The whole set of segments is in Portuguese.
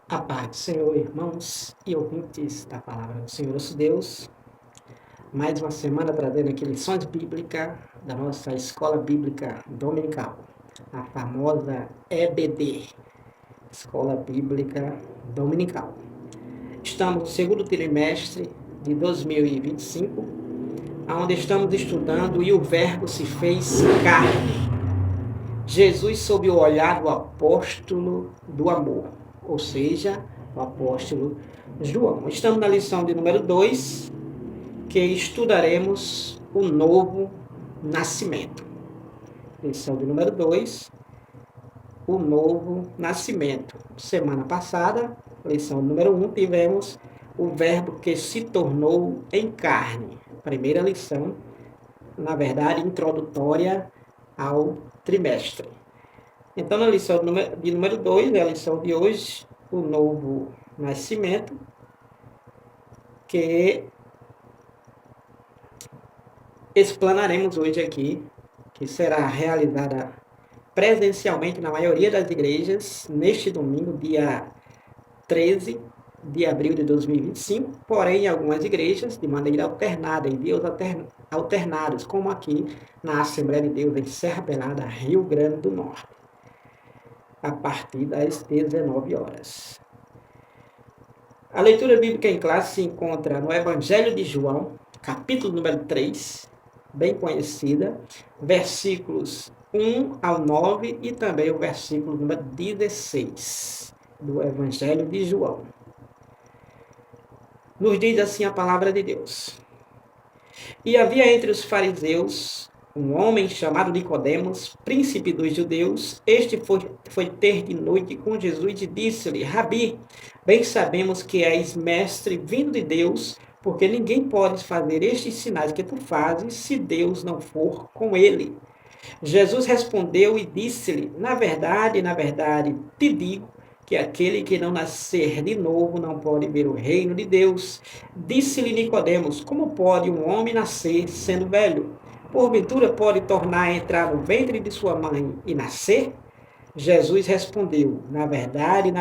A paz do Senhor, irmãos e ouvintes da palavra do Senhor nosso Deus. Mais uma semana trazendo aqui lições bíblicas da nossa escola bíblica dominical, a famosa EBD, Escola Bíblica Dominical. Estamos no segundo trimestre de 2025, onde estamos estudando e o Verbo se fez carne. Jesus sob o olhar do apóstolo do amor, ou seja, o apóstolo João. Estamos na lição de número 2, que estudaremos o novo nascimento. Lição de número 2, o novo nascimento. Semana passada, lição número 1, tivemos o verbo que se tornou em carne. Primeira lição, na verdade, introdutória ao trimestre. Então, na lição de número 2, a lição de hoje, o novo nascimento, que explanaremos hoje aqui, que será realizada presencialmente na maioria das igrejas, neste domingo, dia 13 de abril de 2025, porém em algumas igrejas de maneira alternada, em dias alternados, como aqui na Assembleia de Deus em Serra Pelada, Rio Grande do Norte, a partir das 19 horas. A leitura bíblica em classe se encontra no Evangelho de João, capítulo número 3, bem conhecida, versículos 1 ao 9 e também o versículo número 16 do Evangelho de João. Nos diz assim a palavra de Deus. E havia entre os fariseus um homem chamado Nicodemos, príncipe dos judeus. Este foi ter de noite com Jesus e disse-lhe: Rabi, bem sabemos que és mestre vindo de Deus, porque ninguém pode fazer estes sinais que tu fazes se Deus não for com ele. Jesus respondeu e disse-lhe: na verdade, te digo que aquele que não nascer de novo não pode ver o reino de Deus. Disse-lhe Nicodemos: como pode um homem nascer sendo velho? Porventura pode tornar a entrar no ventre de sua mãe e nascer? Jesus respondeu: na verdade,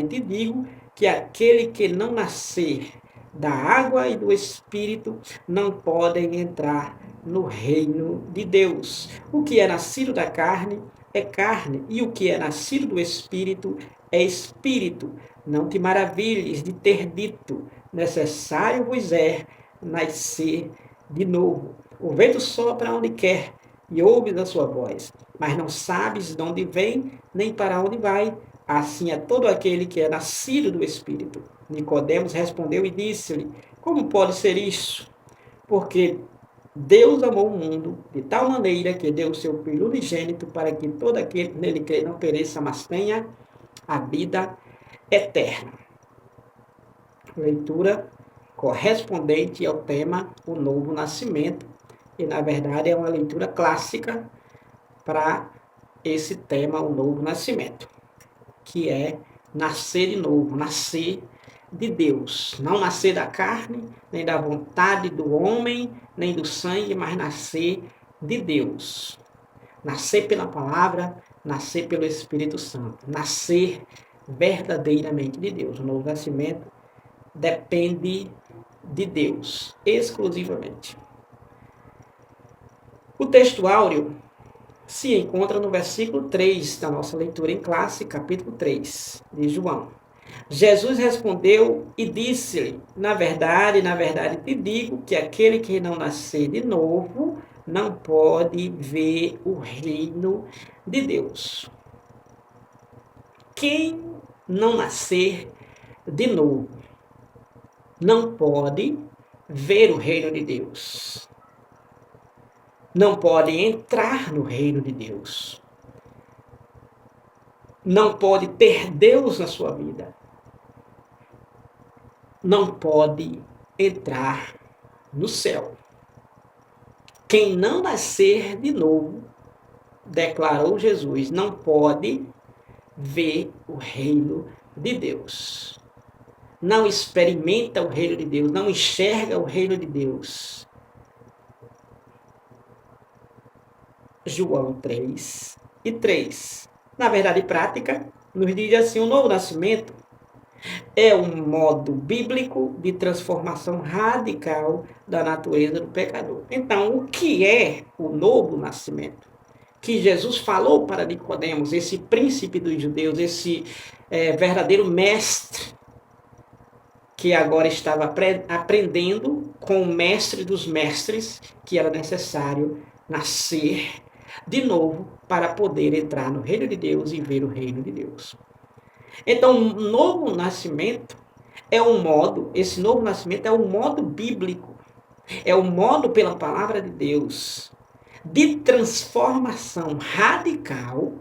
te digo que aquele que não nascer da água e do Espírito não podem entrar no reino de Deus. O que é nascido da carne é carne, e o que é nascido do Espírito é espírito. Não te maravilhes de ter dito: necessário vos é nascer de novo. O vento sopra onde quer e ouves a sua voz, mas não sabes de onde vem nem para onde vai. Assim é todo aquele que é nascido do Espírito. Nicodemos respondeu e disse-lhe: como pode ser isso? Porque Deus amou o mundo de tal maneira que deu o seu Filho unigênito para que todo aquele que nele crê não pereça, mas tenha a vida eterna. Leitura correspondente ao tema O Novo Nascimento. E, na verdade, é uma leitura clássica para esse tema, o novo nascimento, que é nascer de novo, nascer de Deus. Não nascer da carne, nem da vontade do homem, nem do sangue, mas nascer de Deus. Nascer pela palavra, nascer pelo Espírito Santo. Nascer verdadeiramente de Deus. O novo nascimento depende de Deus, exclusivamente. O texto áureo se encontra no versículo 3 da nossa leitura em classe, capítulo 3 de João. Jesus respondeu e disse-lhe: na verdade, te digo que aquele que não nascer de novo não pode ver o reino de Deus. Quem não nascer de novo não pode ver o reino de Deus. Não pode entrar no reino de Deus. Não pode ter Deus na sua vida. Não pode entrar no céu. Quem não nascer de novo, declarou Jesus, não pode ver o reino de Deus. Não experimenta o reino de Deus, não enxerga o reino de Deus. João 3 e 3. Na verdade prática, nos diz assim: o novo nascimento É um modo bíblico de transformação radical da natureza do pecador. Então, o que é o novo nascimento? Que Jesus falou para Nicodemos, esse príncipe dos judeus, esse verdadeiro mestre, que agora estava aprendendo com o mestre dos mestres, que era necessário nascer de novo para poder entrar no reino de Deus e ver o reino de Deus. Então, o novo nascimento é um modo, esse novo nascimento é um modo bíblico, é um modo pela palavra de Deus de transformação radical,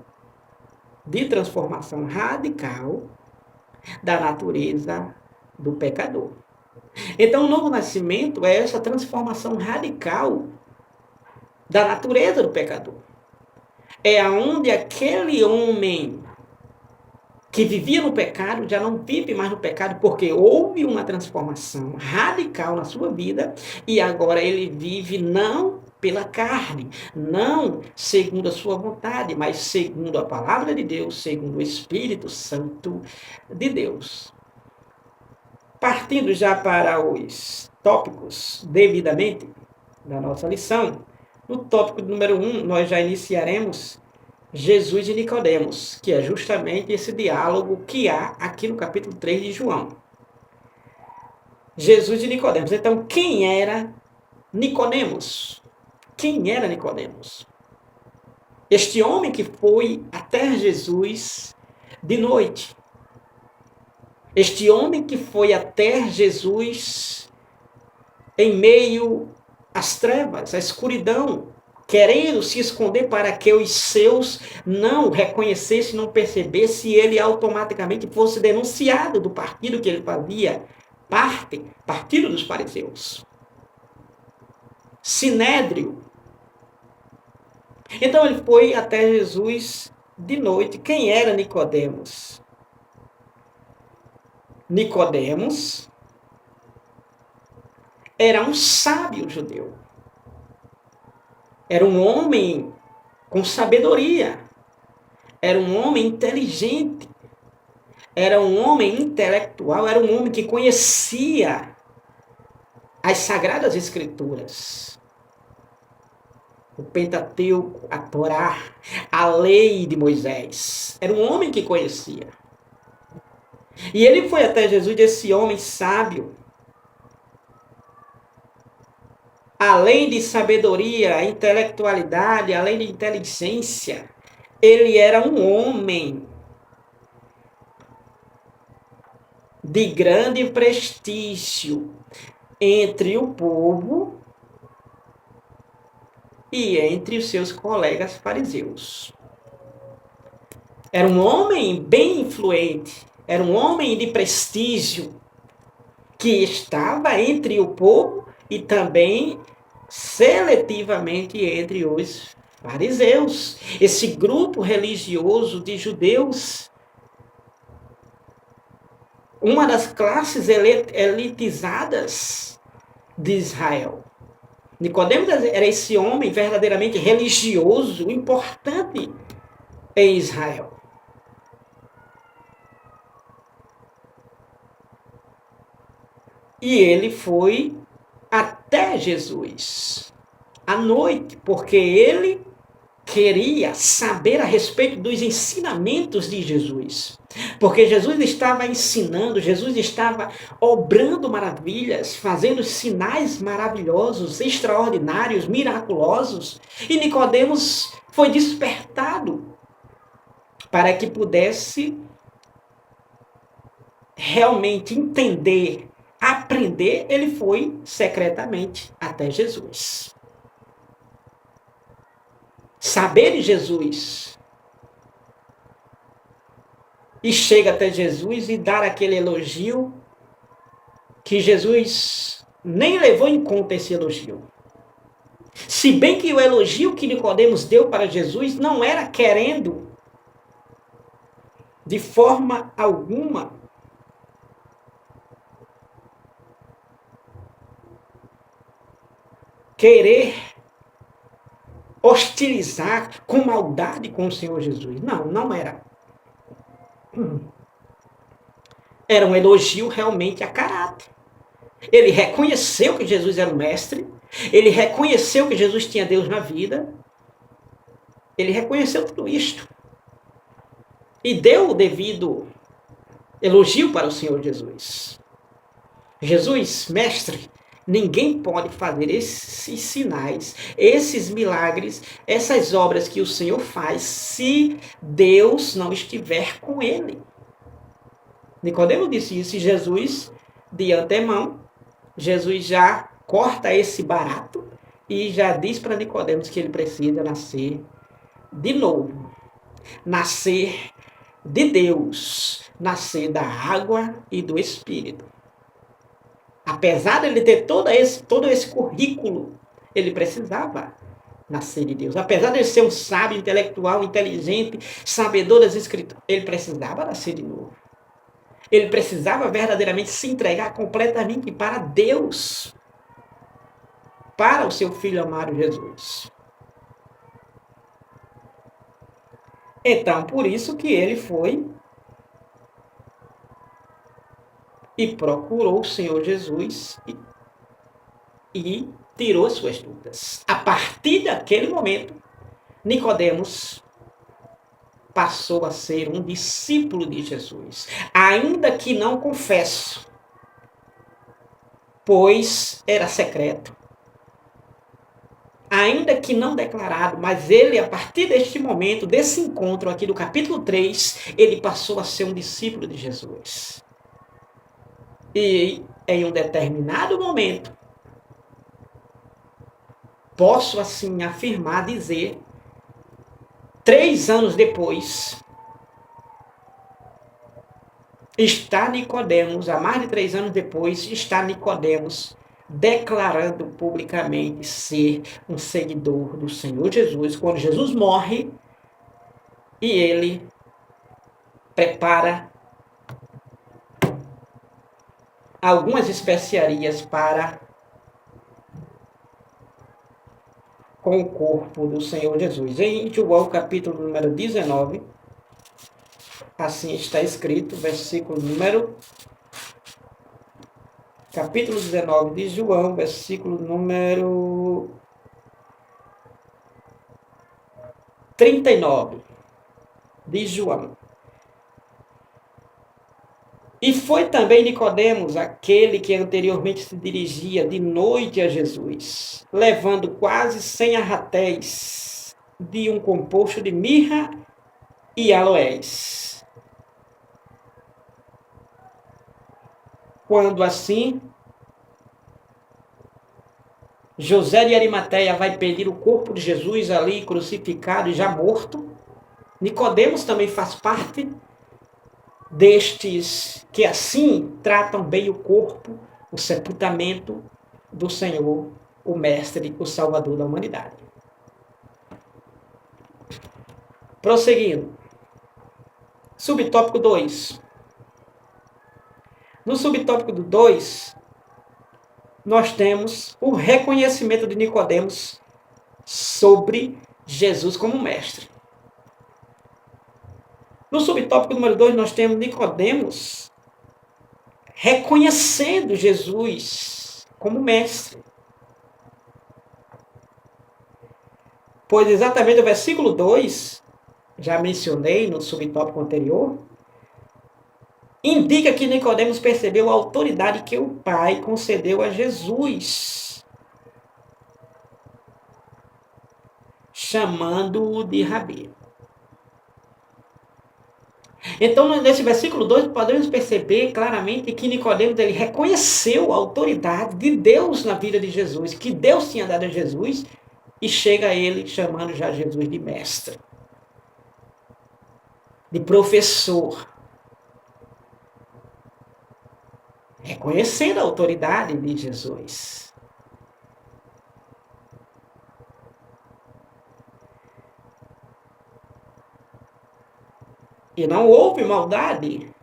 da natureza do pecador. Então, o novo nascimento é essa transformação radical da natureza do pecador. É aonde aquele homem que vivia no pecado já não vive mais no pecado, porque houve uma transformação radical na sua vida e agora ele vive não pela carne, não segundo a sua vontade, mas segundo a palavra de Deus, segundo o Espírito Santo de Deus. Partindo já para os tópicos devidamente da nossa lição, no tópico número 1, nós já iniciaremos Jesus e Nicodemos, que é justamente esse diálogo que há aqui no capítulo 3 de João. Jesus e Nicodemos. Então, quem era Nicodemos? Quem era Nicodemos? Este homem que foi até Jesus de noite. Este homem que foi até Jesus em meio às trevas, à escuridão, querendo se esconder para que os seus não reconhecessem, não percebessem, e ele automaticamente fosse denunciado do partido que ele fazia parte, partido dos fariseus. Sinédrio. Então ele foi até Jesus de noite. Quem era Nicodemos? Nicodemos era um sábio judeu. Era um homem com sabedoria. Era um homem inteligente. Era um homem intelectual. Era um homem que conhecia as Sagradas Escrituras. O Pentateuco, a Torá, a lei de Moisés. Era um homem que conhecia. E ele foi até Jesus, esse homem sábio. Além de sabedoria, intelectualidade, além de inteligência, ele era um homem de grande prestígio entre o povo e entre os seus colegas fariseus. Era um homem bem influente, era um homem de prestígio que estava entre o povo e também seletivamente entre os fariseus. Esse grupo religioso de judeus, uma das classes elitizadas de Israel. Nicodemos era esse homem verdadeiramente religioso, importante em Israel. E ele foi até Jesus à noite, porque ele queria saber a respeito dos ensinamentos de Jesus. Porque Jesus estava ensinando, Jesus estava obrando maravilhas, fazendo sinais maravilhosos, extraordinários, miraculosos. E Nicodemos foi despertado para que pudesse realmente entender, aprender. Ele foi secretamente até Jesus. Saber de Jesus. E chega até Jesus e dar aquele elogio que Jesus nem levou em conta esse elogio. Se bem que o elogio que Nicodemos deu para Jesus não era querendo, de forma alguma, querer hostilizar com maldade com o Senhor Jesus. Não, não era. Era um elogio realmente a caráter. Ele reconheceu que Jesus era o mestre, ele reconheceu que Jesus tinha Deus na vida, ele reconheceu tudo isto. E deu o devido elogio para o Senhor Jesus. Jesus, mestre, ninguém pode fazer esses sinais, esses milagres, essas obras que o Senhor faz, se Deus não estiver com ele. Nicodemo disse isso e Jesus, de antemão, Jesus já corta esse barato e já diz para Nicodemos que ele precisa nascer de novo. Nascer de Deus, nascer da água e do Espírito. Apesar de ele ter todo esse currículo, ele precisava nascer de Deus. Apesar de ele ser um sábio, intelectual, inteligente, sabedor das Escrituras, ele precisava nascer de novo. Ele precisava verdadeiramente se entregar completamente para Deus, para o seu Filho amado Jesus. Então, por isso que ele foi e procurou o Senhor Jesus e tirou suas dúvidas. A partir daquele momento, Nicodemos passou a ser um discípulo de Jesus, ainda que não confesso, pois era secreto. Ainda que não declarado, mas ele, a partir deste momento, desse encontro aqui do capítulo 3, ele passou a ser um discípulo de Jesus. E em um determinado momento, posso assim afirmar, dizer, 3 anos depois, está Nicodemos, há mais de 3 anos depois, está Nicodemos declarando publicamente ser um seguidor do Senhor Jesus, quando Jesus morre e ele prepara algumas especiarias para com o corpo do Senhor Jesus. Em João, capítulo número 19, assim está escrito, versículo número... Capítulo 19 de João, versículo número 39 de João. E foi também Nicodemos, aquele que anteriormente se dirigia de noite a Jesus, levando quase 100 arratéis de um composto de mirra e aloés. Quando assim, José de Arimateia vai pedir o corpo de Jesus ali crucificado e já morto, Nicodemos também faz parte destes que assim tratam bem o corpo, o sepultamento do Senhor, o Mestre, o Salvador da humanidade. Prosseguindo. Subtópico 2. No subtópico do 2, nós temos o reconhecimento de Nicodemos sobre Jesus como mestre. No subtópico número 2, nós temos Nicodemos reconhecendo Jesus como mestre. Pois exatamente o versículo 2, já mencionei no subtópico anterior, indica que Nicodemos percebeu a autoridade que o Pai concedeu a Jesus, chamando-o de Rabi. Então, nesse versículo 2, podemos perceber claramente que Nicodemos ele reconheceu a autoridade de Deus na vida de Jesus, que Deus tinha dado a Jesus, e chega a ele chamando já Jesus de mestre, de professor, reconhecendo a autoridade de Jesus. E não houve maldade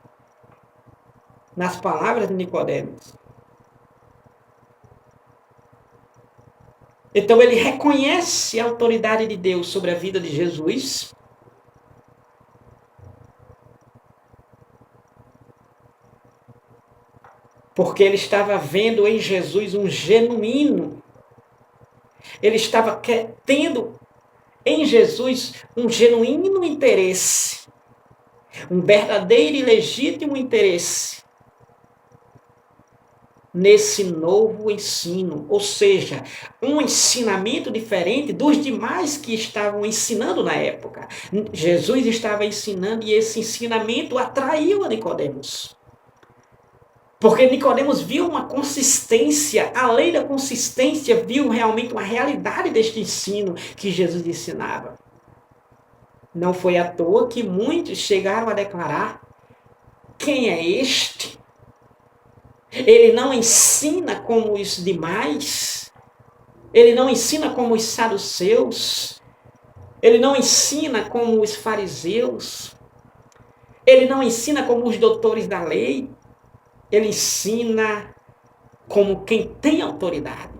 nas palavras de Nicodemos. Então ele reconhece a autoridade de Deus sobre a vida de Jesus. Porque ele estava vendo em Jesus um genuíno. Ele estava tendo em Jesus um genuíno interesse, um verdadeiro e legítimo interesse nesse novo ensino, ou seja, um ensinamento diferente dos demais que estavam ensinando na época. Jesus estava ensinando e esse ensinamento atraiu a Nicodemos. Porque Nicodemos viu uma consistência, além da consistência, viu realmente uma realidade deste ensino que Jesus ensinava. Não foi à toa que muitos chegaram a declarar: quem é este? Ele não ensina como os demais, ele não ensina como os saduceus, ele não ensina como os fariseus, ele não ensina como os doutores da lei, ele ensina como quem tem autoridade.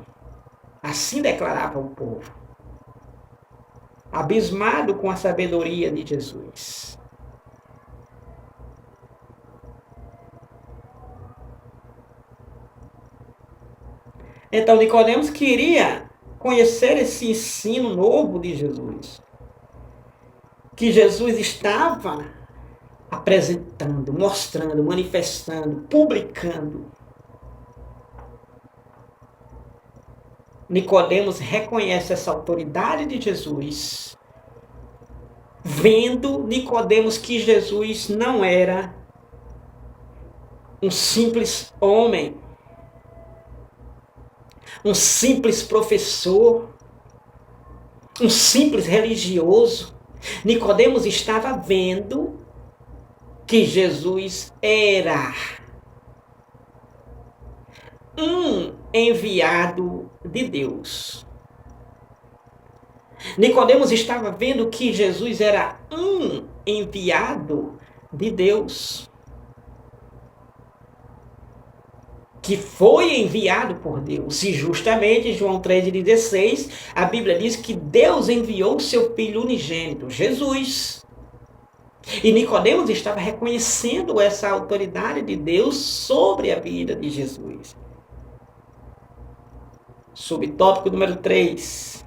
Assim declarava o povo, abismado com a sabedoria de Jesus. Então Nicodemos queria conhecer esse ensino novo de Jesus, que Jesus estava apresentando, mostrando, manifestando, publicando. Nicodemos reconhece essa autoridade de Jesus, vendo Nicodemos que Jesus não era um simples homem, um simples professor, um simples religioso. Nicodemos estava vendo que Jesus era um enviado de Deus. Nicodemos estava vendo que Jesus era um enviado de Deus, que foi enviado por Deus. E justamente em João 3,16, a Bíblia diz que Deus enviou o seu Filho unigênito, Jesus. E Nicodemos estava reconhecendo essa autoridade de Deus sobre a vida de Jesus. Subtópico número 3.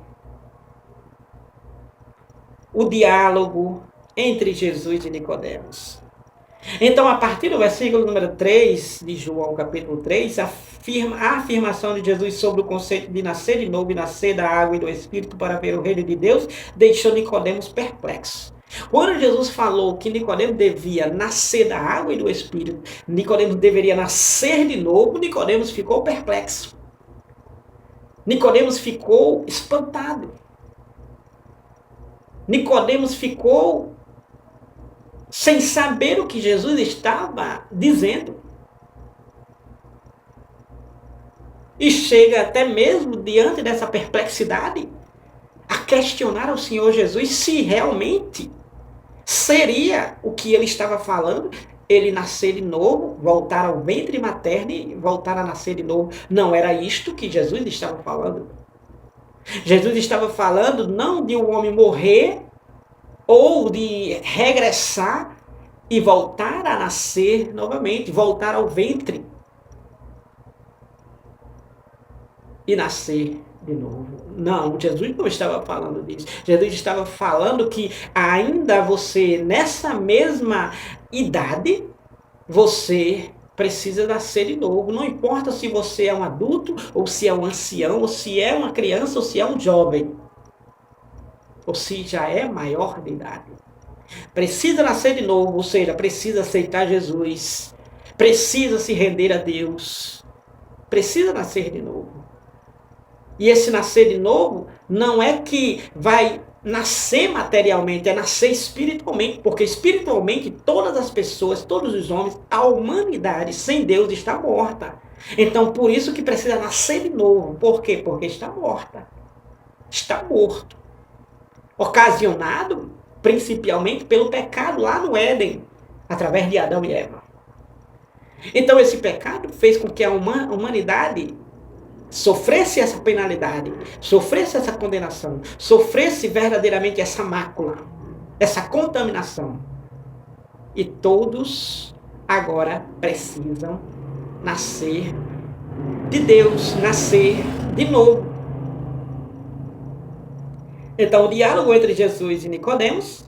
O diálogo entre Jesus e Nicodemos. Então, a partir do versículo número 3 de João, capítulo 3, a afirmação de Jesus sobre o conceito de nascer de novo e nascer da água e do Espírito para ver o reino de Deus, deixou Nicodemos perplexo. Quando Jesus falou que Nicodemos devia nascer da água e do Espírito, Nicodemos deveria nascer de novo, Nicodemos ficou perplexo. Nicodemos ficou espantado. Nicodemos ficou sem saber o que Jesus estava dizendo. E chega até mesmo, diante dessa perplexidade, a questionar ao Senhor Jesus se realmente seria o que ele estava falando, ele nascer de novo, voltar ao ventre materno e voltar a nascer de novo. Não era isto que Jesus estava falando. Jesus estava falando não de um homem morrer ou de regressar e voltar a nascer novamente, voltar ao ventre e nascer de novo. Não, Jesus não estava falando disso. Jesus estava falando que ainda você, nessa mesma idade, você precisa nascer de novo. Não importa se você é um adulto, ou se é um ancião, ou se é uma criança, ou se é um jovem, ou se já é maior de idade. Precisa nascer de novo, ou seja, precisa aceitar Jesus, precisa se render a Deus, precisa nascer de novo. E esse nascer de novo não é que vai nascer materialmente, é nascer espiritualmente, porque espiritualmente todas as pessoas, todos os homens, a humanidade sem Deus está morta. Então por isso que precisa nascer de novo. Por quê? Porque está morta. Está morto. Ocasionado principalmente pelo pecado lá no Éden, através de Adão e Eva. Então esse pecado fez com que a humanidade sofresse essa penalidade, sofresse essa condenação, sofresse verdadeiramente essa mácula, essa contaminação. E todos agora precisam nascer de Deus, nascer de novo. Então, o diálogo entre Jesus e Nicodemos,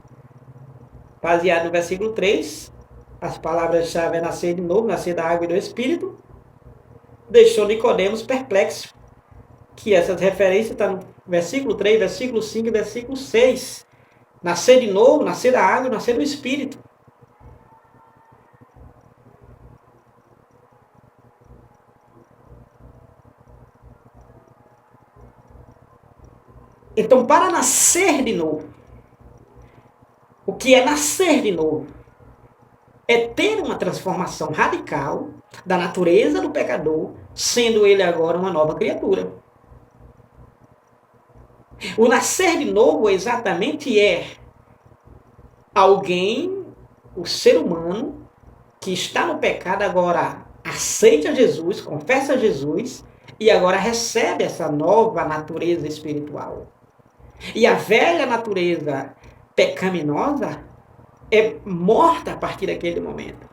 baseado no versículo 3, as palavras-chave é nascer de novo, nascer da água e do Espírito, deixou Nicodemos perplexo, que essas referências estão no versículo 3, versículo 5 e versículo 6. Nascer de novo, nascer da água, nascer do Espírito. Então, para nascer de novo, o que é nascer de novo? É ter uma transformação radical da natureza do pecador, sendo ele agora uma nova criatura. O nascer de novo exatamente é alguém, o ser humano, que está no pecado agora aceita Jesus, confessa Jesus e agora recebe essa nova natureza espiritual. E a velha natureza pecaminosa é morta a partir daquele momento.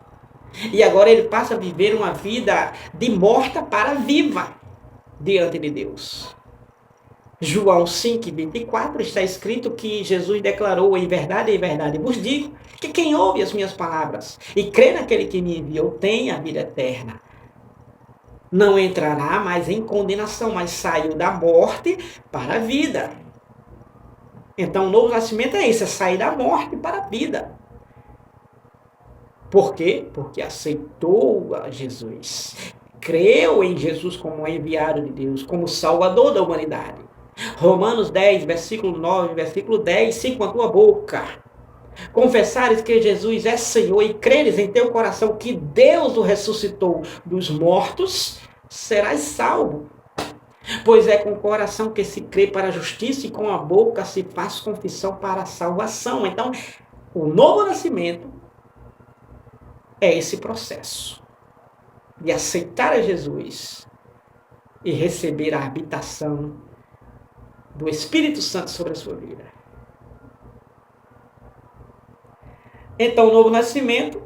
E agora ele passa a viver uma vida de morta para viva diante de Deus. João 5:24 está escrito que Jesus declarou: em verdade vos digo, que quem ouve as minhas palavras e crê naquele que me enviou tem a vida eterna. Não entrará mais em condenação, mas saiu da morte para a vida. Então, o novo nascimento é isso, é sair da morte para a vida. Por quê? Porque aceitou a Jesus. Creu em Jesus como enviado de Deus, como Salvador da humanidade. Romanos 10, versículo 9, versículo 10, se com a tua boca confessares que Jesus é Senhor e creres em teu coração que Deus o ressuscitou dos mortos, serás salvo. Pois é com o coração que se crê para a justiça e com a boca se faz confissão para a salvação. Então, o novo nascimento é esse processo de aceitar a Jesus e receber a habitação do Espírito Santo sobre a sua vida. Então, o novo nascimento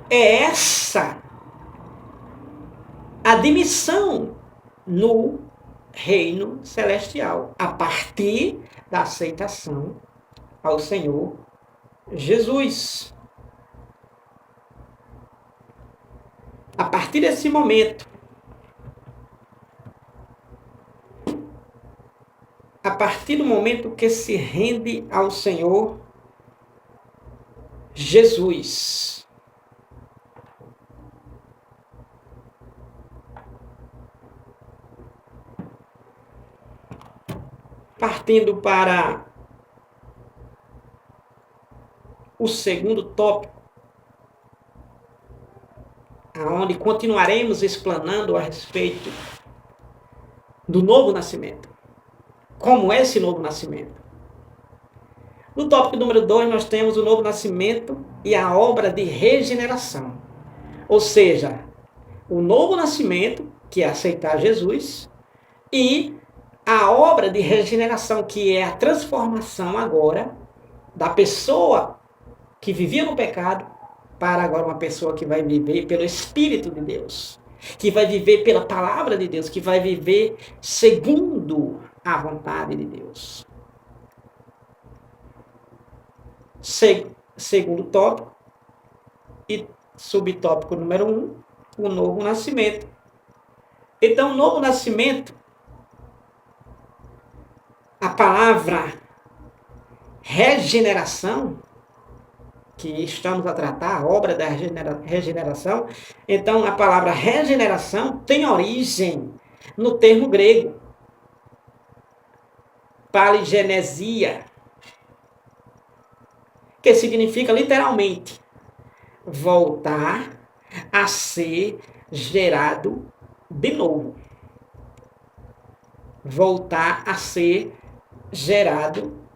é essa admissão no reino celestial, a partir da aceitação ao Senhor Jesus. A partir desse momento, a partir do momento que se rende ao Senhor Jesus, partindo para o segundo tópico, onde continuaremos explanando a respeito do novo nascimento. Como é esse novo nascimento? No tópico número 2, nós temos o novo nascimento e a obra de regeneração. Ou seja, o novo nascimento, que é aceitar Jesus, e a obra de regeneração, que é a transformação agora da pessoa que vivia no pecado para agora uma pessoa que vai viver pelo Espírito de Deus, que vai viver pela palavra de Deus, que vai viver segundo a vontade de Deus. Segundo tópico e subtópico número 1, o novo nascimento. Então, o novo nascimento, a palavra regeneração, que estamos a tratar, a obra da regeneração, então a palavra regeneração tem origem no termo grego, paligenesia, que significa literalmente voltar a ser gerado de novo. Voltar a ser gerado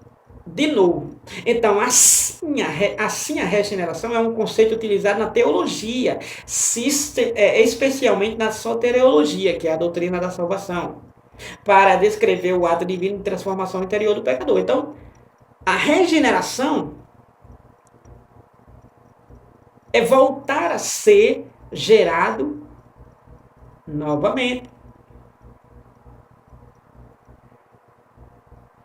de novo. Então, assim a regeneração é um conceito utilizado na teologia, especialmente na soteriologia, que é a doutrina da salvação, para descrever o ato divino de transformação interior do pecador. Então, a regeneração é voltar a ser gerado novamente.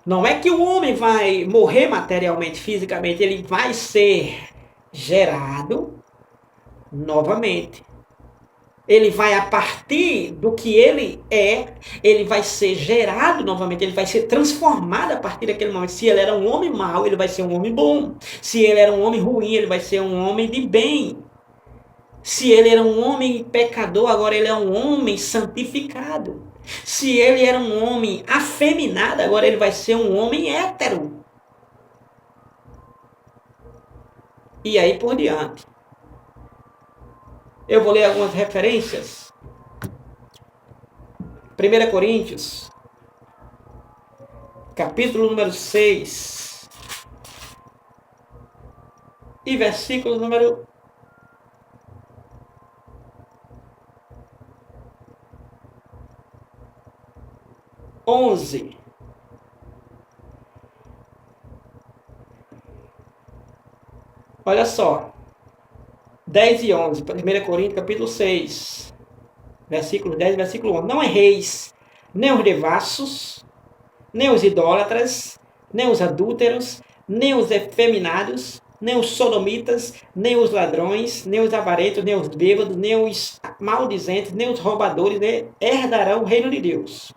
Não é que o homem vai morrer materialmente, fisicamente, ele vai ser gerado novamente. Ele vai, a partir do que ele vai ser gerado novamente, ele vai ser transformado a partir daquele momento. Se ele era um homem mau, ele vai ser um homem bom. Se ele era um homem ruim, ele vai ser um homem de bem. Se ele era um homem pecador, agora ele é um homem santificado. Se ele era um homem afeminado, agora ele vai ser um homem hétero. E aí por diante. Eu vou ler algumas referências. 1 Coríntios, capítulo número 6, e versículo número 11. Olha só. 10 e 11. 1 Coríntios, capítulo 6. Versículo 10 e versículo 11. Não erreis, nem os devassos, nem os idólatras, nem os adúlteros, nem os efeminados, nem os sodomitas, nem os ladrões, nem os avarentos, nem os bêbados, nem os maldizentes, nem os roubadores, nem herdarão o reino de Deus.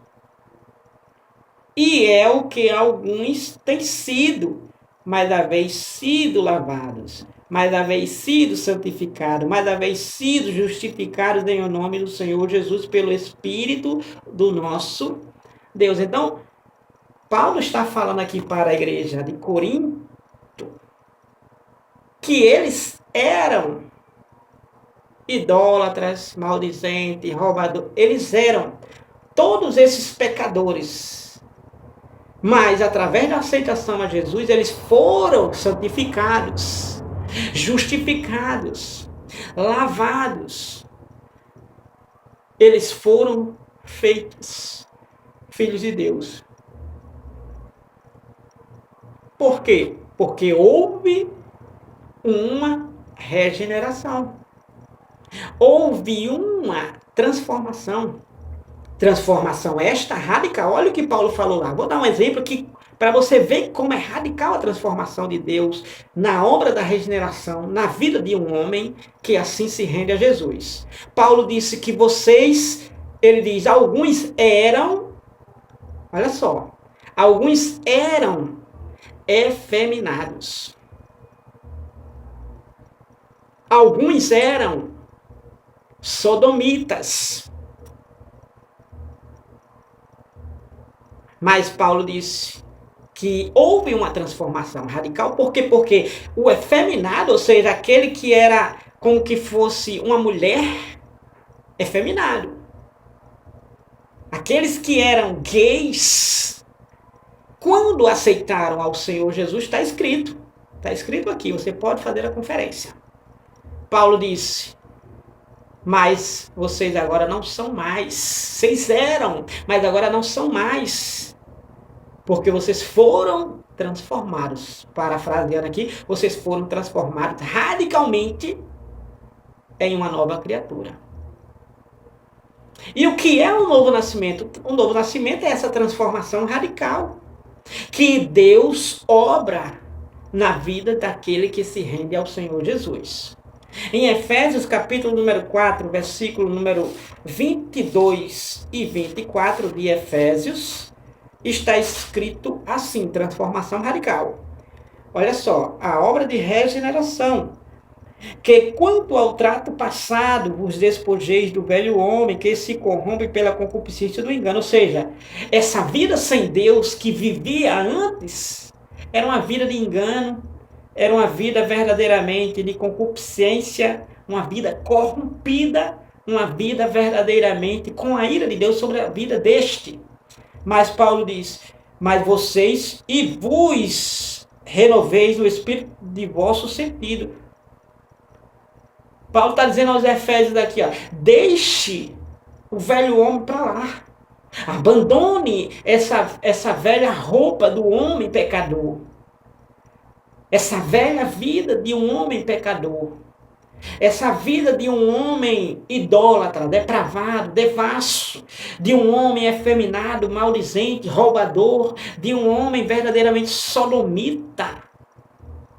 E é o que alguns têm sido, mas haveis sido lavados, mas haveis sido santificados, mas haveis sido justificados em o nome do Senhor Jesus pelo Espírito do nosso Deus. Então, Paulo está falando aqui para a igreja de Corinto que eles eram idólatras, maldizentes, roubadores, eles eram todos esses pecadores. Mas, através da aceitação a Jesus, eles foram santificados, justificados, lavados. Eles foram feitos filhos de Deus. Por quê? Porque houve uma regeneração. Houve uma transformação. Transformação esta radical. Olha o que Paulo falou lá. Vou dar um exemplo aqui para você ver como é radical a transformação de Deus na obra da regeneração, na vida de um homem que assim se rende a Jesus. Paulo disse que vocês, ele diz, alguns eram, olha só, alguns eram efeminados. Alguns eram sodomitas. Mas Paulo disse que houve uma transformação radical. Por quê? Porque o efeminado, ou seja, aquele que era como que fosse uma mulher, efeminado. Aqueles que eram gays, quando aceitaram ao Senhor Jesus, está escrito. Está escrito aqui, você pode fazer a conferência. Paulo disse, mas vocês agora não são mais. Vocês eram, mas agora não são mais. Porque vocês foram transformados. Parafraseando aqui, vocês foram transformados radicalmente em uma nova criatura. E o que é um novo nascimento? Um novo nascimento é essa transformação radical que Deus obra na vida daquele que se rende ao Senhor Jesus. Em Efésios capítulo número 4, versículo número 22 e 24 de Efésios, está escrito assim, transformação radical. Olha só, a obra de regeneração. Que quanto ao trato passado, vos despojeis do velho homem que se corrompe pela concupiscência do engano. Ou seja, essa vida sem Deus que vivia antes, era uma vida de engano, era uma vida verdadeiramente de concupiscência, uma vida corrompida, uma vida verdadeiramente com a ira de Deus sobre a vida deste. Mas Paulo diz, mas vocês e vos renoveis no espírito de vosso sentido. Paulo está dizendo aos Efésios daqui, ó, deixe o velho homem para lá. Abandone essa velha roupa do homem pecador. Essa velha vida de um homem pecador. Essa vida de um homem idólatra, depravado, devasso, de um homem efeminado, maldizente, roubador, de um homem verdadeiramente sodomita,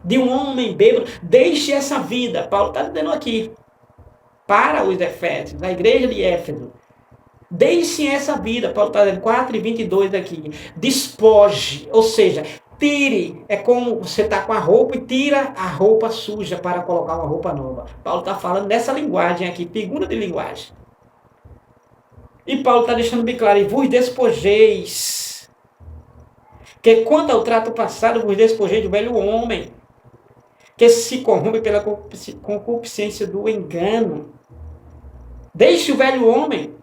de um homem bêbado. Deixe essa vida, Paulo está dizendo aqui, para os Efésios, a igreja de Éfeso. Deixe essa vida, Paulo está dizendo, 4:22 aqui. Despoje, ou seja, tire. É como você está com a roupa e tira a roupa suja para colocar uma roupa nova. Paulo está falando nessa linguagem aqui, figura de linguagem. E Paulo está deixando bem claro, e vos despojeis. Que quanto ao trato passado, vos despojeis do velho homem, que se corrompe pela concupiscência do engano. Deixe o velho homem.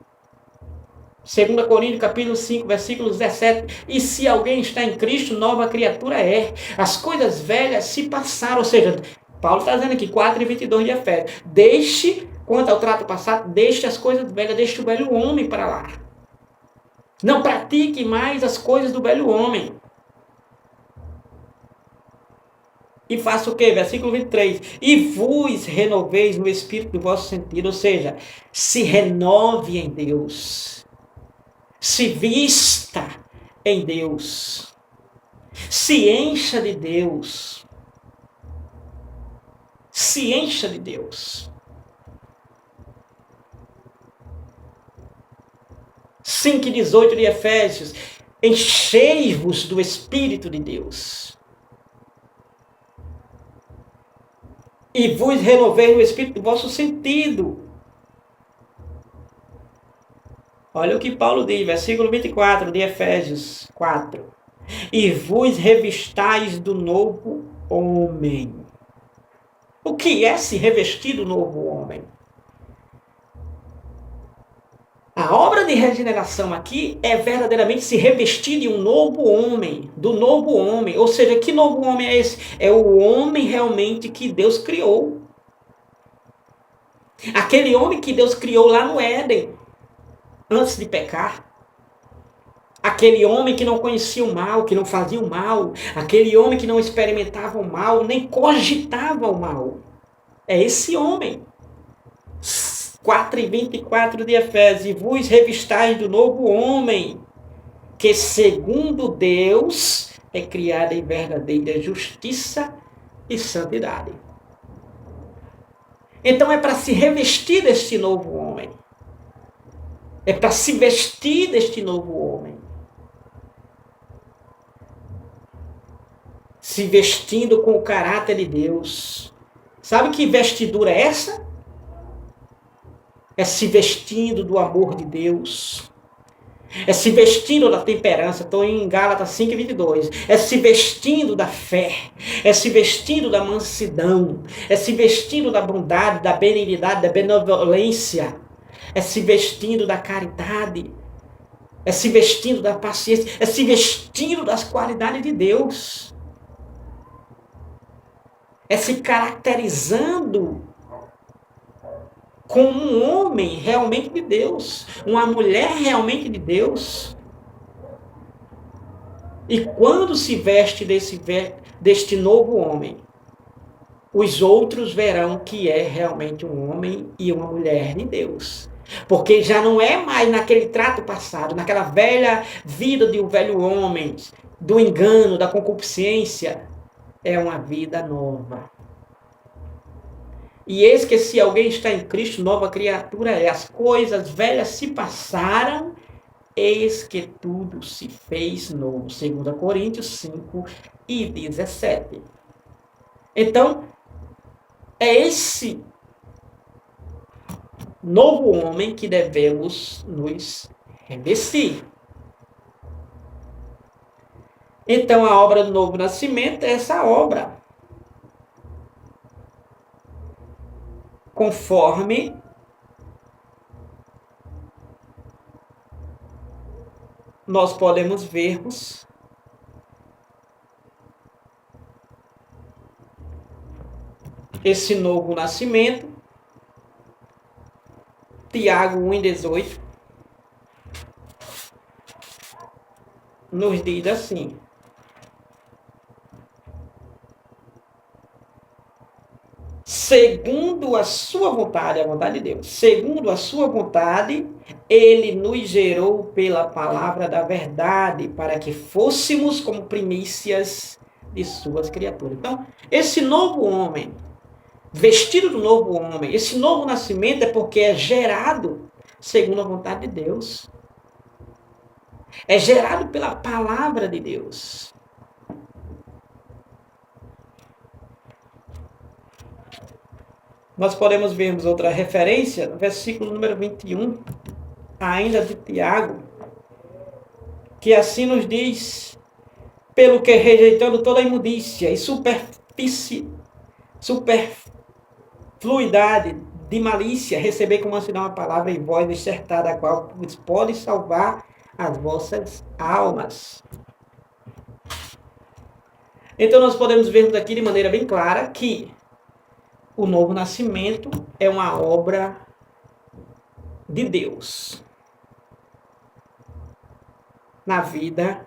2 Coríntios, capítulo 5, versículo 17. E se alguém está em Cristo, nova criatura é. As coisas velhas se passaram. Ou seja, Paulo está dizendo aqui, 4:22 de Efésios. Deixe, quanto ao trato passado, deixe as coisas velhas, deixe o velho homem para lá. Não pratique mais as coisas do velho homem. E faça o quê? Versículo 23. E vos renoveis no espírito do vosso sentido. Ou seja, se renove em Deus. Se vista em Deus. Se encha de Deus. Se encha de Deus. 5:18 de Efésios. Enchei-vos do Espírito de Deus. E vos renovei no Espírito do vosso sentido. Olha o que Paulo diz, versículo 24 de Efésios 4. E vos revistais do novo homem. O que é se revestir do novo homem? A obra de regeneração aqui é verdadeiramente se revestir de um novo homem, do novo homem. Ou seja, que novo homem é esse? É o homem realmente que Deus criou. Aquele homem que Deus criou lá no Éden, antes de pecar. Aquele homem que não conhecia o mal, que não fazia o mal. Aquele homem que não experimentava o mal, nem cogitava o mal. É esse homem. 4:24 de Efésios. E vos revistais do novo homem, que segundo Deus é criado em verdadeira justiça e santidade. Então é para se revestir deste novo homem. É para se vestir deste novo homem. Se vestindo com o caráter de Deus. Sabe que vestidura é essa? É se vestindo do amor de Deus. É se vestindo da temperança. Estou em Gálatas 5:22. É se vestindo da fé. É se vestindo da mansidão. É se vestindo da bondade, da benignidade, da benevolência. É se vestindo da caridade. É se vestindo da paciência. É se vestindo das qualidades de Deus. É se caracterizando como um homem realmente de Deus, uma mulher realmente de Deus. E quando se veste deste novo homem, os outros verão que é realmente um homem e uma mulher de Deus. Porque já não é mais naquele trato passado, naquela velha vida de um velho homem, do engano, da concupiscência. É uma vida nova. E eis que se alguém está em Cristo, nova criatura é. As coisas velhas se passaram, eis que tudo se fez novo. 2 Coríntios 5:17. Então, é esse novo homem que devemos nos revestir. Então, a obra do novo nascimento é essa obra. Conforme nós podemos vermos esse novo nascimento, Tiago 1:18, nos diz assim: segundo a sua vontade, a vontade de Deus, segundo a sua vontade, ele nos gerou pela palavra da verdade, para que fôssemos como primícias de suas criaturas. Então, esse novo homem, vestido do novo homem, esse novo nascimento é porque é gerado segundo a vontade de Deus. É gerado pela palavra de Deus. Nós podemos vermos outra referência no versículo número 21, ainda de Tiago, que assim nos diz: pelo que rejeitando toda imundícia e superfluidade de malícia, receber como sinal a palavra em voz dissertada, a qual pode salvar as vossas almas. Então nós podemos ver aqui de maneira bem clara que o novo nascimento é uma obra de Deus na vida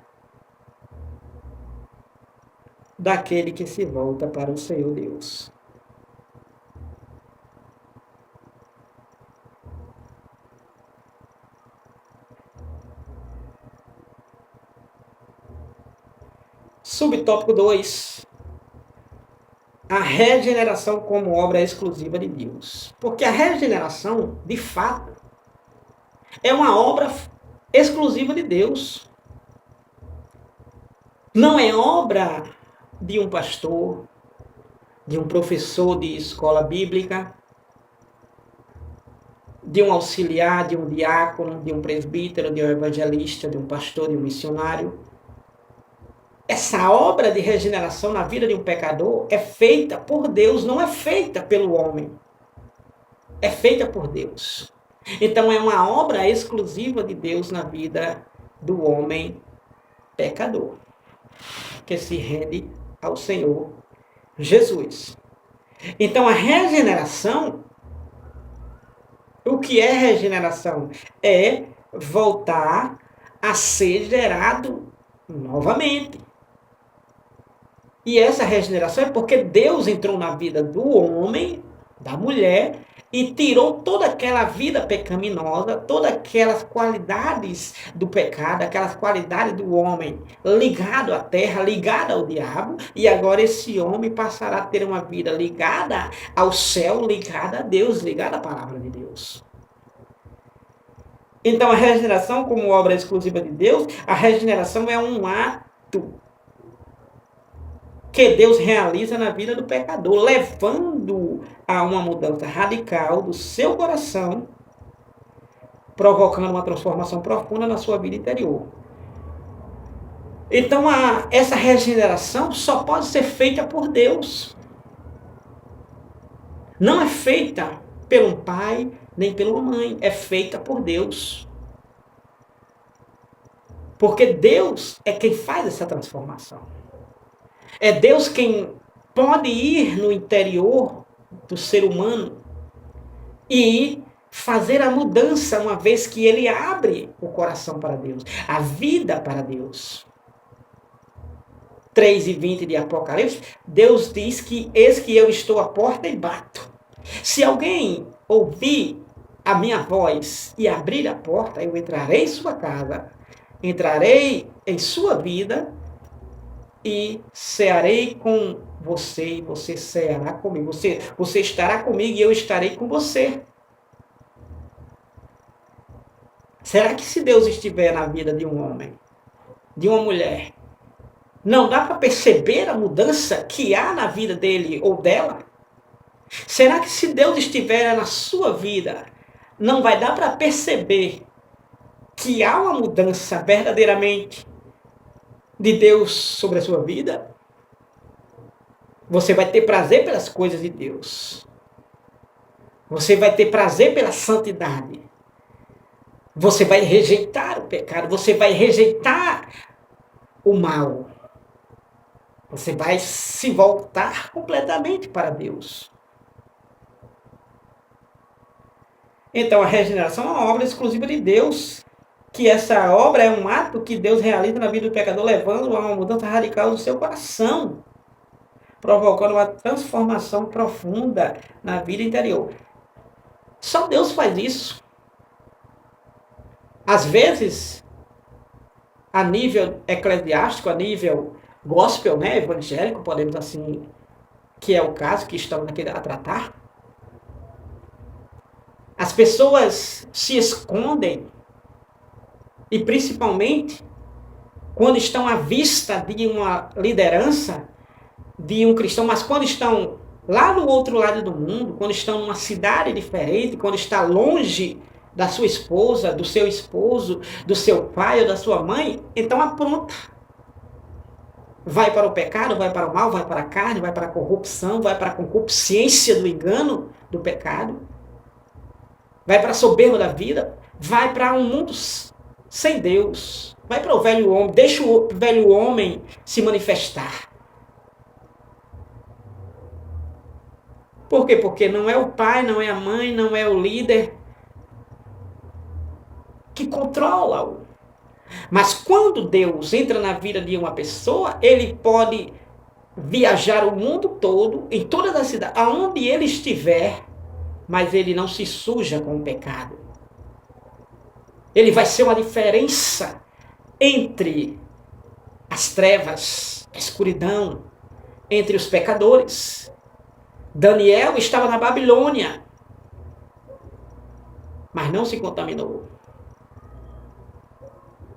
daquele que se volta para o Senhor Deus. Subtópico 2. A regeneração como obra exclusiva de Deus. Porque a regeneração, de fato, é uma obra exclusiva de Deus. Não é obra de um pastor, de um professor de escola bíblica, de um auxiliar, de um diácono, de um presbítero, de um evangelista, de um pastor, de um missionário. Essa obra de regeneração na vida de um pecador é feita por Deus, não é feita pelo homem. É feita por Deus. Então é uma obra exclusiva de Deus na vida do homem pecador, que se rende ao Senhor Jesus. Então a regeneração, o que é regeneração? É voltar a ser gerado novamente. E essa regeneração é porque Deus entrou na vida do homem, da mulher, e tirou toda aquela vida pecaminosa, todas aquelas qualidades do pecado, aquelas qualidades do homem ligado à terra, ligado ao diabo, e agora esse homem passará a ter uma vida ligada ao céu, ligada a Deus, ligada à palavra de Deus. Então a regeneração como obra exclusiva de Deus, a regeneração é um ato que Deus realiza na vida do pecador, levando a uma mudança radical do seu coração, provocando uma transformação profunda na sua vida interior. Então, essa regeneração só pode ser feita por Deus. Não é feita pelo pai, nem pela mãe. É feita por Deus. Porque Deus é quem faz essa transformação. É Deus quem pode ir no interior do ser humano e fazer a mudança, uma vez que ele abre o coração para Deus, a vida para Deus. 3:20 de Apocalipse, Deus diz que eis que eu estou à porta e bato. Se alguém ouvir a minha voz e abrir a porta, eu entrarei em sua casa, entrarei em sua vida e cearei com você e você ceará comigo. Você estará comigo e eu estarei com você. Será que se Deus estiver na vida de um homem, de uma mulher, não dá para perceber a mudança que há na vida dele ou dela? Será que se Deus estiver na sua vida, não vai dar para perceber que há uma mudança verdadeiramente de Deus sobre a sua vida? Você vai ter prazer pelas coisas de Deus. Você vai ter prazer pela santidade. Você vai rejeitar o pecado. Você vai rejeitar o mal. Você vai se voltar completamente para Deus. Então a regeneração é uma obra exclusiva de Deus. Que essa obra é um ato que Deus realiza na vida do pecador, levando a uma mudança radical do seu coração. provocando uma transformação profunda na vida interior. Só Deus faz isso. Às vezes, a nível eclesiástico, a nível gospel, né, evangélico, podemos assim, que é o caso que estamos aqui a tratar, as pessoas se escondem e principalmente quando estão à vista de uma liderança, de um cristão, mas quando estão lá no outro lado do mundo, quando estão numa cidade diferente, quando está longe da sua esposa, do seu esposo, do seu pai ou da sua mãe, então apronta. Vai para o pecado, vai para o mal, vai para a carne, vai para a corrupção, vai para a concupiscência do engano, do pecado, vai para a soberba da vida, vai para um mundo sem Deus, vai para o velho homem, deixa o velho homem se manifestar. Por quê? Porque não é o pai, não é a mãe, não é o líder que controla-o. Mas quando Deus entra na vida de uma pessoa, ele pode viajar o mundo todo, em todas as cidades, aonde ele estiver, mas ele não se suja com o pecado. Ele vai ser uma diferença entre as trevas, a escuridão, entre os pecadores. Daniel estava na Babilônia, mas não se contaminou.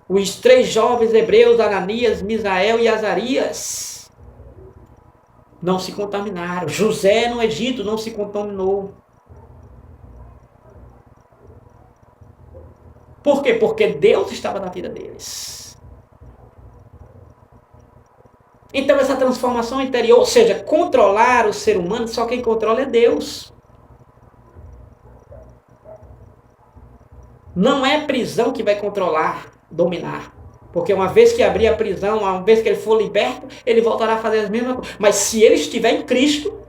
Os 3 jovens hebreus, Ananias, Misael e Azarias, não se contaminaram. José no Egito não se contaminou. Por quê? Porque Deus estava na vida deles. Então essa transformação interior, ou seja, controlar o ser humano, só quem controla é Deus. Não é prisão que vai controlar, dominar. Porque uma vez que abrir a prisão, uma vez que ele for liberto, ele voltará a fazer as mesmas coisas. Mas se ele estiver em Cristo,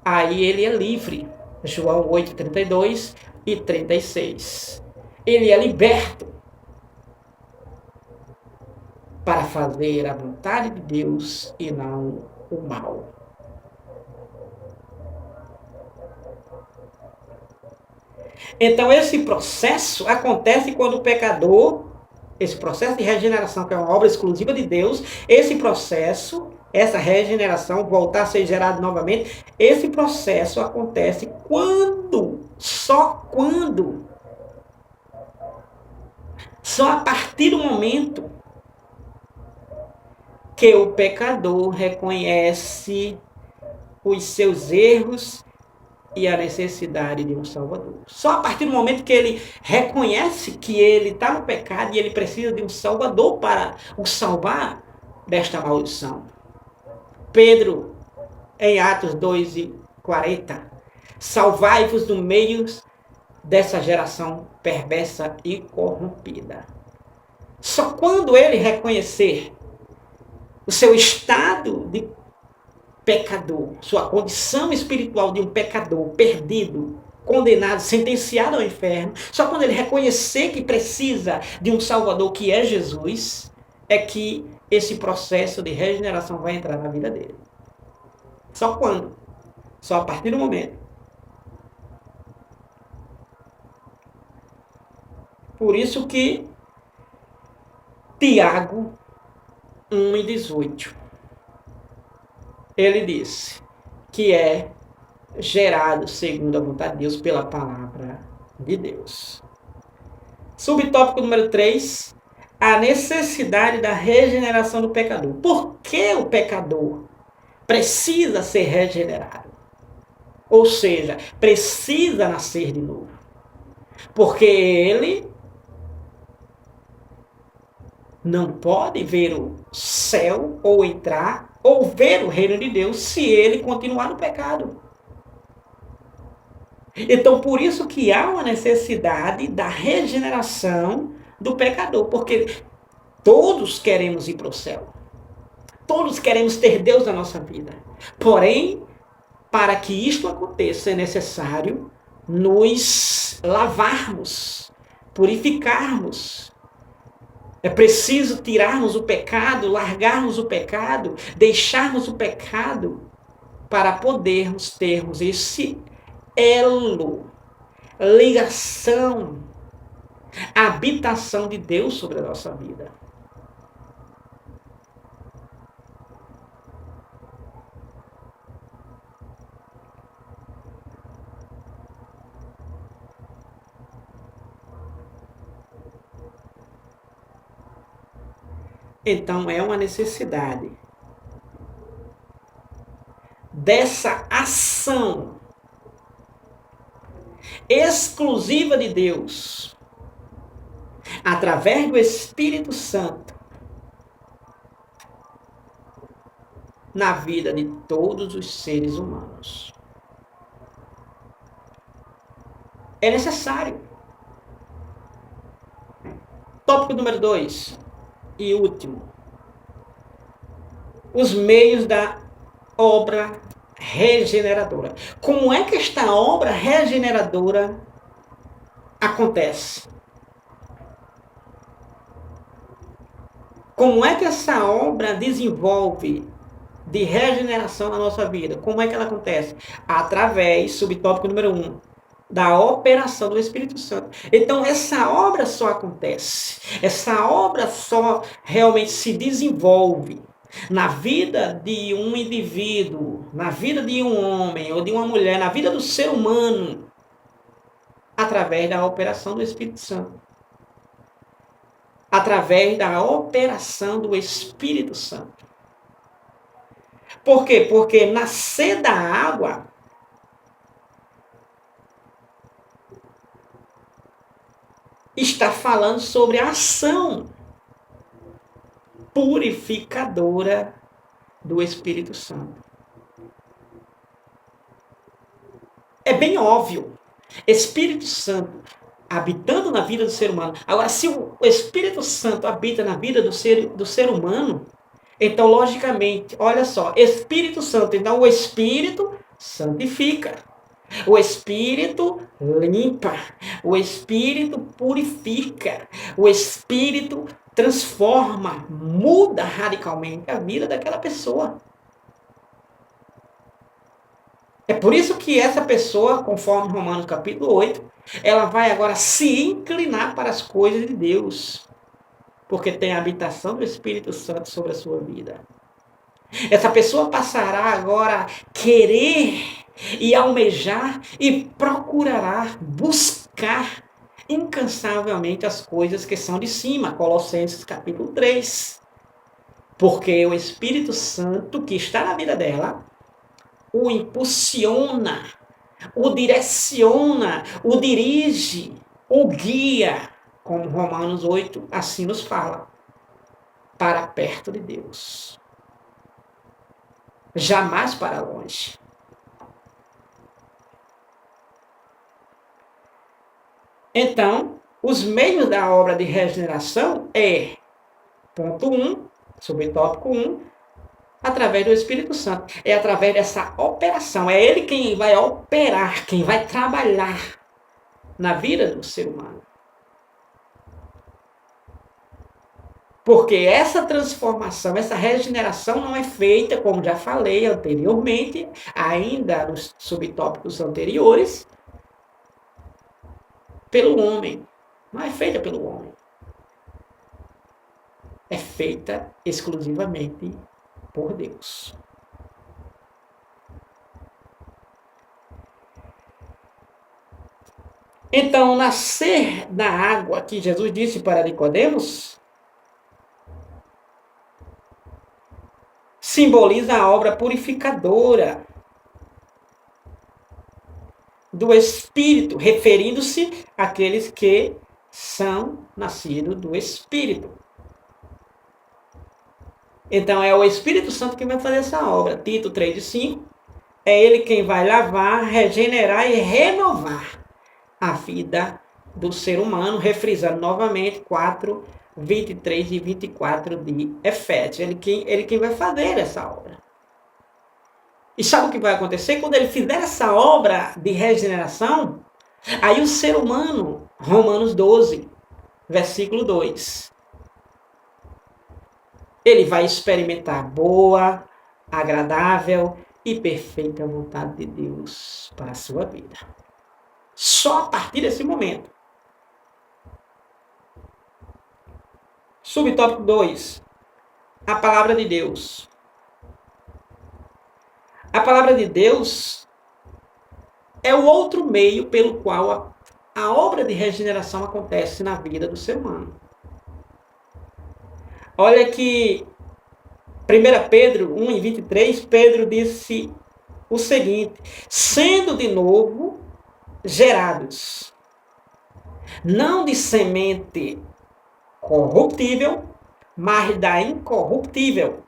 aí ele é livre. João 8, 32 e 36. Ele é liberto para fazer a vontade de Deus e não o mal. Então esse processo acontece quando o pecador, esse processo de regeneração, que é uma obra exclusiva de Deus, esse processo, essa regeneração, voltar a ser gerado novamente, esse processo acontece só a partir do momento que o pecador reconhece os seus erros e a necessidade de um Salvador. Só a partir do momento que ele reconhece que ele está no pecado e ele precisa de um Salvador para o salvar desta maldição. Pedro, em Atos 2:40, salvai-vos do meio dessa geração perversa e corrompida. Só quando ele reconhecer o seu estado de pecador, sua condição espiritual de um pecador perdido, condenado, sentenciado ao inferno, só quando ele reconhecer que precisa de um Salvador que é Jesus, é que esse processo de regeneração vai entrar na vida dele. Só quando? Só a partir do momento. Por isso que Tiago 1:18, ele disse que é gerado segundo a vontade de Deus pela palavra de Deus. Subtópico número 3, a necessidade da regeneração do pecador. Por que o pecador precisa ser regenerado? Ou seja, precisa nascer de novo. Porque ele não pode ver o céu ou entrar ou ver o reino de Deus se ele continuar no pecado. Então, por isso que há uma necessidade da regeneração do pecador, porque todos queremos ir para o céu. Todos queremos ter Deus na nossa vida. Porém, para que isto aconteça, é necessário nos lavarmos, purificarmos. É preciso tirarmos o pecado, largarmos o pecado, deixarmos o pecado para podermos termos esse elo, ligação, habitação de Deus sobre a nossa vida. Então é uma necessidade dessa ação exclusiva de Deus, através do Espírito Santo, na vida de todos os seres humanos. É necessário. Tópico número 2 e último. Os meios da obra regeneradora. Como é que esta obra regeneradora acontece? Como é que essa obra desenvolve de regeneração na nossa vida? Como é que ela acontece? Através, subtópico número 1, da operação do Espírito Santo. Então, essa obra só acontece, essa obra só realmente se desenvolve na vida de um indivíduo, na vida de um homem ou de uma mulher, na vida do ser humano, através da operação do Espírito Santo. Através da operação do Espírito Santo. Por quê? Porque nascer da água está falando sobre a ação purificadora do Espírito Santo. É bem óbvio. Espírito Santo habitando na vida do ser humano. Agora, se o Espírito Santo habita na vida do ser humano, então, logicamente, olha só, Espírito Santo, então o Espírito santifica. O Espírito limpa, o Espírito purifica, o Espírito transforma, muda radicalmente a vida daquela pessoa. É por isso que essa pessoa, conforme Romanos capítulo 8, ela vai agora se inclinar para as coisas de Deus, porque tem a habitação do Espírito Santo sobre a sua vida. Essa pessoa passará agora a querer e almejar e procurará buscar incansavelmente as coisas que são de cima. Colossenses capítulo 3. Porque o Espírito Santo que está na vida dela o impulsiona, o direciona, o dirige, o guia, como Romanos 8 assim nos fala, para perto de Deus. Jamais para longe. Então, os meios da obra de regeneração é, ponto 1, subtópico 1, através do Espírito Santo. É através dessa operação. É ele quem vai operar, quem vai trabalhar na vida do ser humano. Porque essa transformação, essa regeneração não é feita, como já falei anteriormente, ainda nos subtópicos anteriores, pelo homem. Não é feita pelo homem. É feita exclusivamente por Deus. Então, nascer da água que Jesus disse para Nicodemos simboliza a obra purificadora do Espírito, referindo-se àqueles que são nascidos do Espírito. Então, é o Espírito Santo que vai fazer essa obra. Tito 3:5. É ele quem vai lavar, regenerar e renovar a vida do ser humano, refrisando novamente 4, 23 e 24 de Efésios. Ele quem vai fazer essa obra. E sabe o que vai acontecer? Quando ele fizer essa obra de regeneração, aí o ser humano, Romanos 12, versículo 2, ele vai experimentar boa, agradável e perfeita vontade de Deus para a sua vida. Só a partir desse momento. Subtópico 2. A palavra de Deus. A palavra de Deus é o outro meio pelo qual a obra de regeneração acontece na vida do ser humano. Olha que 1 Pedro 1:23, Pedro disse o seguinte: sendo de novo gerados, não de semente corruptível, mas da incorruptível,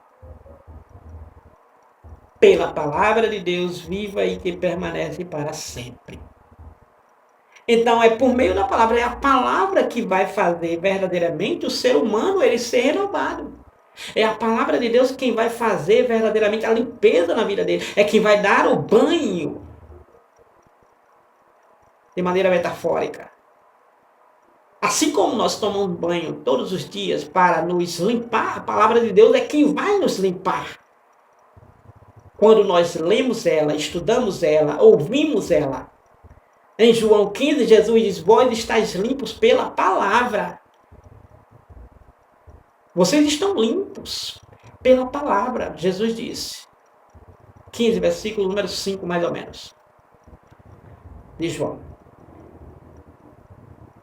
pela palavra de Deus viva e que permanece para sempre. Então é por meio da palavra, é a palavra que vai fazer verdadeiramente o ser humano ele ser renovado. É a palavra de Deus quem vai fazer verdadeiramente a limpeza na vida dele. É quem vai dar o banho de maneira metafórica. Assim como nós tomamos banho todos os dias para nos limpar, a palavra de Deus é quem vai nos limpar. Quando nós lemos ela, estudamos ela, ouvimos ela. Em João 15, Jesus diz: vós estáis limpos pela palavra. Vocês estão limpos pela palavra, Jesus disse. 15, versículo número 5, mais ou menos, de João.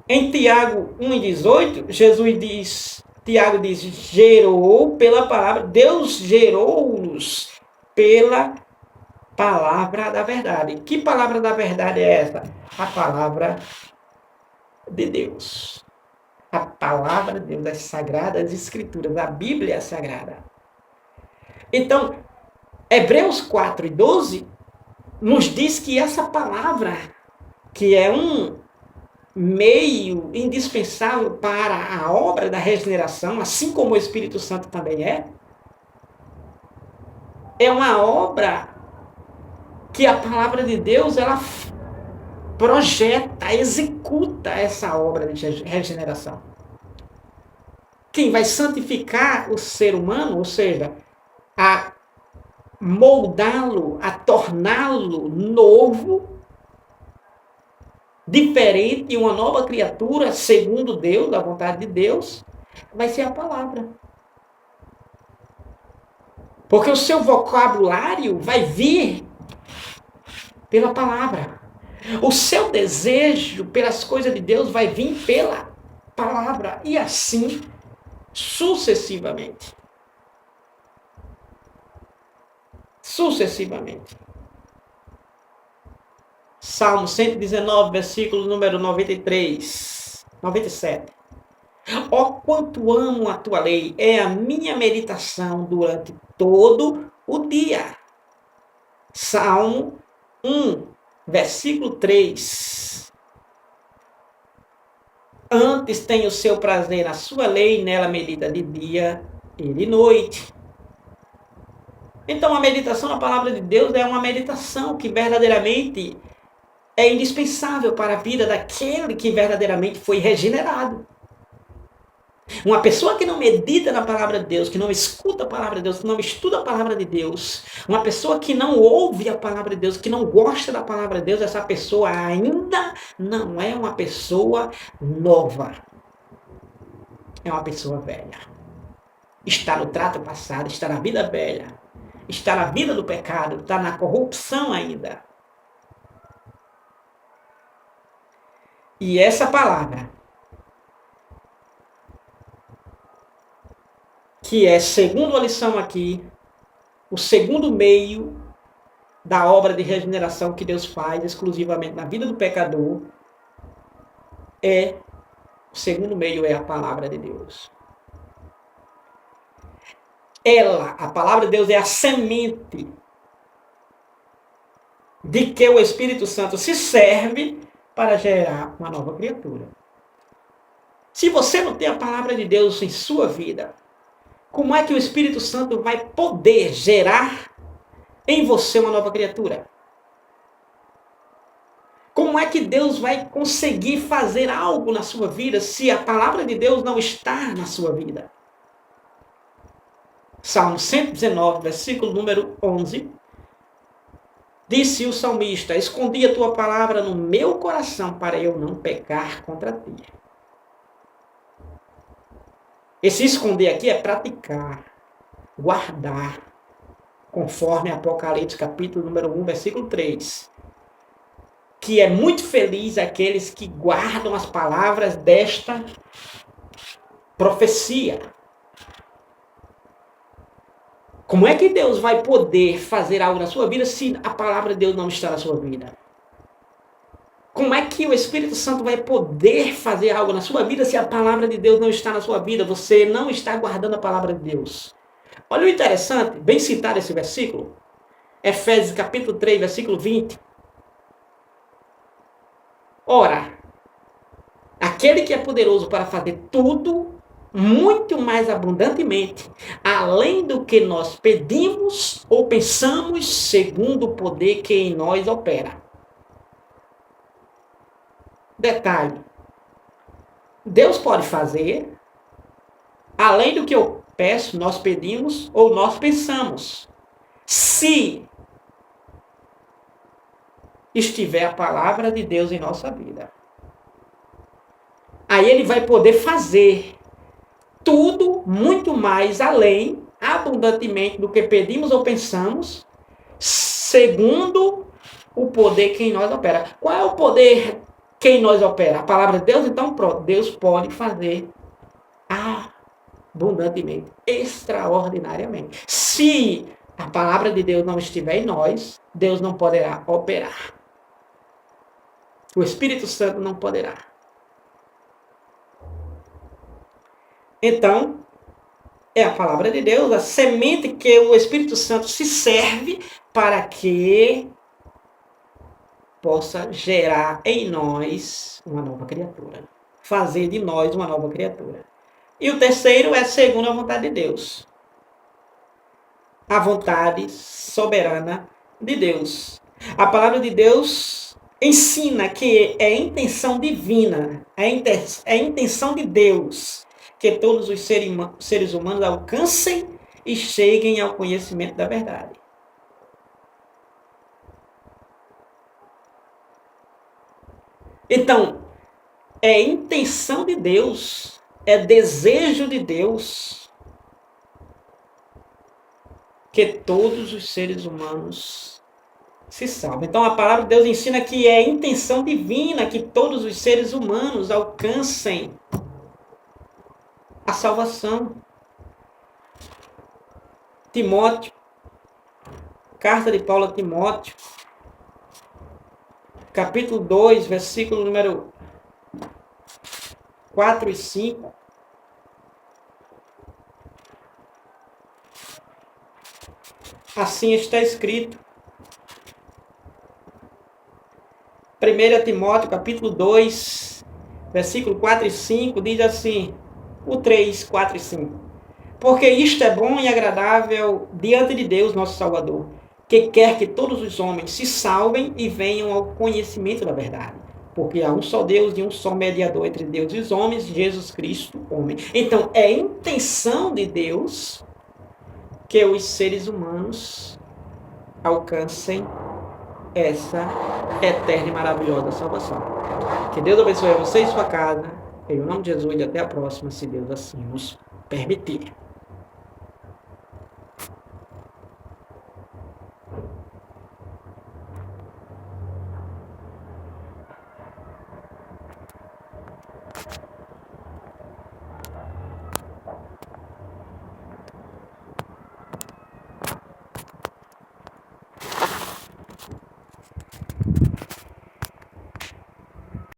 Em Tiago 1:18, Jesus diz, Tiago diz, gerou pela palavra, Deus gerou-nos pela palavra da verdade. Que palavra da verdade é essa? A palavra de Deus. A palavra de Deus, as sagradas escrituras, a Bíblia é sagrada. Então, Hebreus 4:12 nos diz que essa palavra, que é um meio indispensável para a obra da regeneração, assim como o Espírito Santo também é uma obra que a palavra de Deus ela projeta, executa essa obra de regeneração. Quem vai santificar o ser humano, ou seja, a moldá-lo, a torná-lo novo, diferente, uma nova criatura, segundo Deus, a vontade de Deus, vai ser a palavra. Porque o seu vocabulário vai vir pela palavra. O seu desejo pelas coisas de Deus vai vir pela palavra. E assim, sucessivamente. Sucessivamente. Salmo 119, versículo número 93, 97. Ó, quanto amo a tua lei, é a minha meditação durante todo o dia. Salmo 1, versículo 3. Antes tem o seu prazer na sua lei, nela medita de dia e de noite. Então a meditação na palavra de Deus é uma meditação que verdadeiramente é indispensável para a vida daquele que verdadeiramente foi regenerado. Uma pessoa que não medita na palavra de Deus, que não escuta a palavra de Deus, que não estuda a palavra de Deus, uma pessoa que não ouve a palavra de Deus, que não gosta da palavra de Deus, essa pessoa ainda não é uma pessoa nova. É uma pessoa velha. Está no trato passado, está na vida velha, está na vida do pecado, está na corrupção ainda. E essa palavra, que é, segundo a lição aqui, o segundo meio da obra de regeneração que Deus faz exclusivamente na vida do pecador, o segundo meio é a palavra de Deus. A palavra de Deus é a semente de que o Espírito Santo se serve para gerar uma nova criatura. Se você não tem a palavra de Deus em sua vida, como é que o Espírito Santo vai poder gerar em você uma nova criatura? Como é que Deus vai conseguir fazer algo na sua vida se a palavra de Deus não está na sua vida? Salmo 119, versículo número 11, Disse o salmista: escondi a tua palavra no meu coração para eu não pecar contra ti. Esse esconder aqui é praticar, guardar, conforme Apocalipse capítulo número 1, versículo 3. Que é muito feliz aqueles que guardam as palavras desta profecia. Como é que Deus vai poder fazer algo na sua vida se a palavra de Deus não está na sua vida? Como é que o Espírito Santo vai poder fazer algo na sua vida se a palavra de Deus não está na sua vida? Você não está guardando a palavra de Deus. Olha o interessante, bem citado esse versículo. Efésios capítulo 3, versículo 20. Ora, aquele que é poderoso para fazer tudo muito mais abundantemente, além do que nós pedimos ou pensamos, segundo o poder que em nós opera. Detalhe: Deus pode fazer, além do que eu peço, nós pedimos ou nós pensamos, se estiver a palavra de Deus em nossa vida. Aí ele vai poder fazer tudo muito mais além, abundantemente do que pedimos ou pensamos, segundo o poder que em nós opera. Qual é o poder que em nós opera? A palavra de Deus? Então pronto, Deus pode fazer abundantemente, extraordinariamente. Se a palavra de Deus não estiver em nós, Deus não poderá operar. O Espírito Santo não poderá. Então, é a palavra de Deus, a semente que o Espírito Santo se serve para que possa gerar em nós uma nova criatura. Fazer de nós uma nova criatura. E o terceiro é segundo a vontade de Deus. A vontade soberana de Deus. A palavra de Deus ensina que é intenção divina, é intenção de Deus que todos os seres humanos alcancem e cheguem ao conhecimento da verdade. Então, é intenção de Deus, é desejo de Deus que todos os seres humanos se salvem. Então, a palavra de Deus ensina que é intenção divina que todos os seres humanos alcancem a salvação. Timóteo, carta de Paulo a Timóteo, capítulo 2, versículo número 4 e 5. Assim está escrito. 1 Timóteo, capítulo 2, versículo 4 e 5, diz assim, o 3, 4 e 5. Porque isto é bom e agradável diante de Deus, nosso Salvador, que quer que todos os homens se salvem e venham ao conhecimento da verdade. Porque há um só Deus e um só mediador entre Deus e os homens, Jesus Cristo, homem. Então, é intenção de Deus que os seres humanos alcancem essa eterna e maravilhosa salvação. Que Deus abençoe a você e sua casa. Em nome de Jesus e até a próxima, se Deus assim nos permitir.